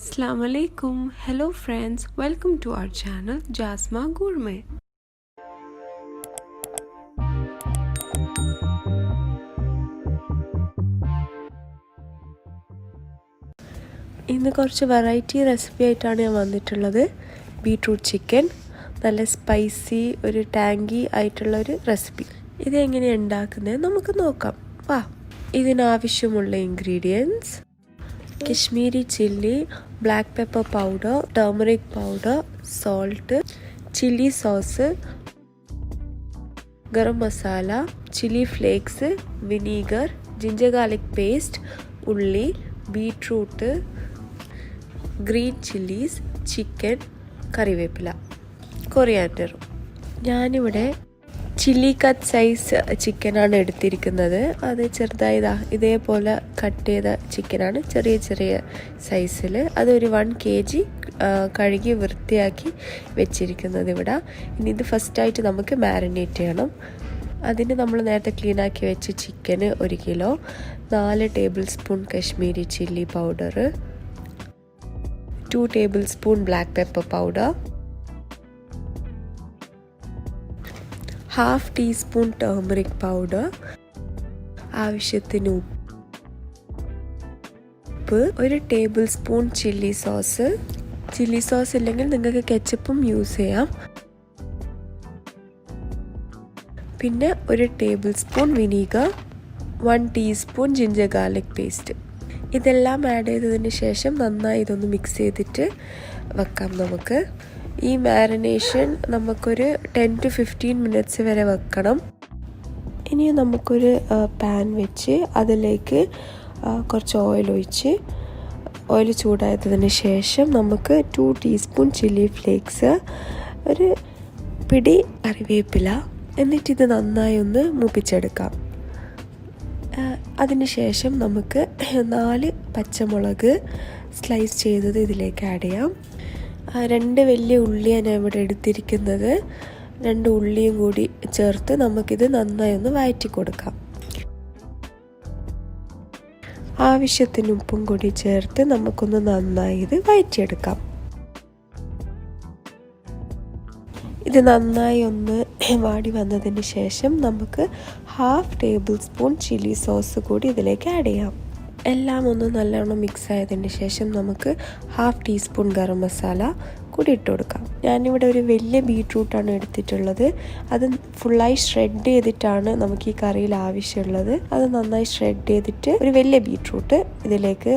Assalamu alaikum. Hello friends, welcome to our channel Jasma Gourmet. ഇന്ന് കുറച്ച് variety recipe ആയിട്ടാണ് ഞാൻ വന്നിട്ടുള്ളത്. ബീട്രൂട്ട് ചിക്കൻ, നല്ല സ്പൈസി ഒരു ടാങ്കി ആയിട്ടുള്ള ഒരു റെസിപ്പി. ഇതെങ്ങനെയാണ് ഉണ്ടാക്കുന്നത് നമുക്ക് നോക്കാം. വാ. ഇതിനാവശ്യമുള്ള ingredients: Kashmiri chili, black pepper powder, turmeric powder, salt, chili sauce, garam masala, chili flakes, vinegar, ginger garlic paste, ulli, beetroot, green chilies, chicken, കറിവേപ്പില, coriander. ഞാനിവിടെ ചില്ലി കട്ട് സൈസ് ചിക്കനാണ് എടുത്തിരിക്കുന്നത്. അത് ചെറുതായതാ ഇതേപോലെ കട്ട് ചെയ്ത ചിക്കനാണ്, ചെറിയ ചെറിയ സൈസിൽ. അതൊരു 1 kg കഴുകി വൃത്തിയാക്കി വെച്ചിരിക്കുന്നത് ഇവിടെ. ഇനി ഇത് ഫസ്റ്റായിട്ട് നമുക്ക് മാരിനേറ്റ് ചെയ്യണം. അതിന് നമ്മൾ നേരത്തെ ക്ലീനാക്കി വെച്ച ചിക്കന് 1 kilo, 4 table spoon Kashmiri chilli powder, 2 table spoon black pepper powder, 1/2 teaspoon turmeric powder, ആവശ്യത്തിന് ഉപ്പ്, 1 table spoon chilli sauce. Chilli sauce ഇല്ലെങ്കിൽ നിങ്ങൾക്ക് കെച്ചപ്പും യൂസ് ചെയ്യാം. പിന്നെ 1 table spoon vinegar, 1 teaspoon ginger garlic paste. ഇതെല്ലാം ആഡ് ചെയ്തതിന് ശേഷം നന്നായി ഇതൊന്ന് മിക്സ് ചെയ്തിട്ട് വെക്കാം നമുക്ക്. ഈ മാരിനേഷൻ നമുക്കൊരു 10 to 15 മിനിറ്റ്സ് വരെ വെക്കണം. ഇനി നമുക്കൊരു പാൻ വെച്ച് അതിലേക്ക് കുറച്ച് ഓയിൽ ഒഴിച്ച്, ഓയിൽ ചൂടായതിന് ശേഷം നമുക്ക് 2 ടീസ്പൂൺ ചില്ലി ഫ്ലേക്സ്, ഒരു പിടി കറിവേപ്പില, എന്നിട്ടിത് നന്നായി ഒന്ന് മൂപ്പിച്ചെടുക്കാം. അതിനുശേഷം നമുക്ക് 4 പച്ചമുളക് സ്ലൈസ് ചെയ്തത് ഇതിലേക്ക് ആഡ് ചെയ്യാം. 2 വലിയ ഉള്ളിയാണ് ഞാൻ ഇവിടെ എടുത്തിരിക്കുന്നത്. 2 ഉള്ളിയും കൂടി ചേർത്ത് നമുക്കിത് നന്നായി ഒന്ന് വഴറ്റി കൊടുക്കാം. ആവശ്യത്തിന് ഉപ്പും കൂടി ചേർത്ത് നമുക്കൊന്ന് നന്നായി ഇത് വഴറ്റിയെടുക്കാം. ഇത് നന്നായി ഒന്ന് വാടി വന്നതിന് ശേഷം നമുക്ക് 1/2 ടേബിൾ സ്പൂൺ ചില്ലി സോസ് കൂടി ഇതിലേക്ക് ആഡ് ചെയ്യാം. എല്ലാം ഒന്ന് നല്ലോണം മിക്സ് ആയതിന് ശേഷം നമുക്ക് 1/2 ടീസ്പൂൺ ഗരം മസാല കൂടി ഇട്ട് കൊടുക്കാം. ഞാനിവിടെ ഒരു വലിയ ബീട്രൂട്ടാണ് എടുത്തിട്ടുള്ളത്. അത് ഫുള്ളായി ഷ്രെഡ് ചെയ്തിട്ടാണ് നമുക്ക് ഈ കറിയിൽ ആവശ്യമുള്ളത്. അത് നന്നായി ഷ്രെഡ് ചെയ്തിട്ട് ഒരു വലിയ ബീട്രൂട്ട് ഇതിലേക്ക്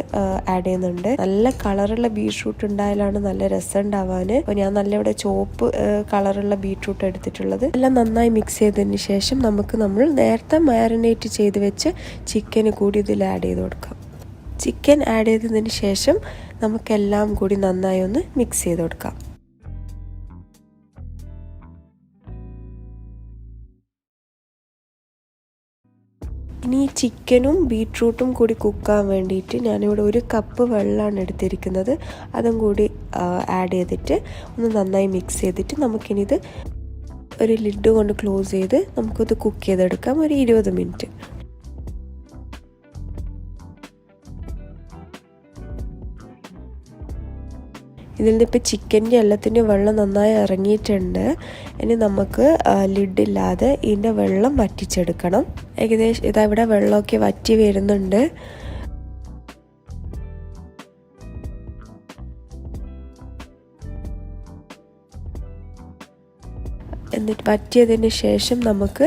ആഡ് ചെയ്യുന്നുണ്ട്. നല്ല കളറുള്ള ബീട്രൂട്ട് ഉണ്ടായാലാണ് നല്ല രസം ഉണ്ടാവാൻ. അപ്പോൾ ഞാൻ നല്ല ഇവിടെ ചുവപ്പ് കളറുള്ള ബീട്രൂട്ട് എടുത്തിട്ടുള്ളത്. എല്ലാം നന്നായി മിക്സ് ചെയ്തതിന് ശേഷം നമ്മൾ നേരത്തെ മാരിനേറ്റ് ചെയ്ത് വെച്ച് ചിക്കന് കൂടി ഇതിൽ ആഡ് ചെയ്ത് കൊടുക്കാം. ചിക്കൻ ആഡ് ചെയ്തതിന് ശേഷം നമുക്കെല്ലാം കൂടി നന്നായി ഒന്ന് മിക്സ് ചെയ്ത് കൊടുക്കാം. ഇനി ചിക്കനും ബീട്രൂട്ടും കൂടി കുക്കാൻ വേണ്ടിയിട്ട് ഞാനിവിടെ 1 കപ്പ് വെള്ളമാണ് എടുത്തിരിക്കുന്നത്. അതും കൂടി ആഡ് ചെയ്തിട്ട് ഒന്ന് നന്നായി മിക്സ് ചെയ്തിട്ട് നമുക്കിനിത് ഒരു ലിഡ് കൊണ്ട് ക്ലോസ് ചെയ്ത് നമുക്കിത് കുക്ക് ചെയ്തെടുക്കാം ഒരു 20 മിനിറ്റ്. ഇതിൽ നിന്ന് ഇപ്പോൾ ചിക്കൻ്റെ എല്ലാത്തിൻ്റെ വെള്ളം നന്നായി ഇറങ്ങിയിട്ടുണ്ട്. ഇനി നമുക്ക് ലിഡില്ലാതെ ഇതിൻ്റെ വെള്ളം വറ്റിച്ചെടുക്കണം. ഏകദേശം ഇതവിടെ വെള്ളമൊക്കെ വറ്റി വരുന്നുണ്ട്. എന്നിട്ട് വറ്റിയതിന് ശേഷം നമുക്ക്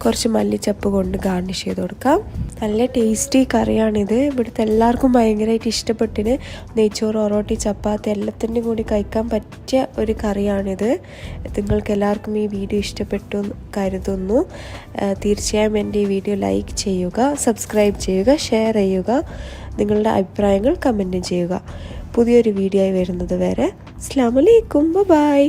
കുറച്ച് മല്ലിച്ചപ്പ് കൊണ്ട് ഗാർണിഷ് ചെയ്ത് കൊടുക്കാം. നല്ല ടേസ്റ്റി കറിയാണിത്. ഇവിടുത്തെ എല്ലാവർക്കും ഭയങ്കരമായിട്ട് ഇഷ്ടപ്പെട്ടിന്. നെയ്ച്ചോറ്, ഒറോട്ടി, ചപ്പാത്തി എല്ലാത്തിൻ്റെയും കൂടി കഴിക്കാൻ പറ്റിയ ഒരു കറിയാണിത്. നിങ്ങൾക്ക് എല്ലാവർക്കും ഈ വീഡിയോ ഇഷ്ടപ്പെട്ടു കരുതുന്നു. തീർച്ചയായും എൻ്റെ ഈ വീഡിയോ ലൈക്ക് ചെയ്യുക, സബ്സ്ക്രൈബ് ചെയ്യുക, ഷെയർ ചെയ്യുക, നിങ്ങളുടെ അഭിപ്രായങ്ങൾ കമൻറ്റ് ചെയ്യുക. പുതിയൊരു വീഡിയോ ആയി വരുന്നത് വരെ അസ്സലാമു അലൈക്കും, ബൈ.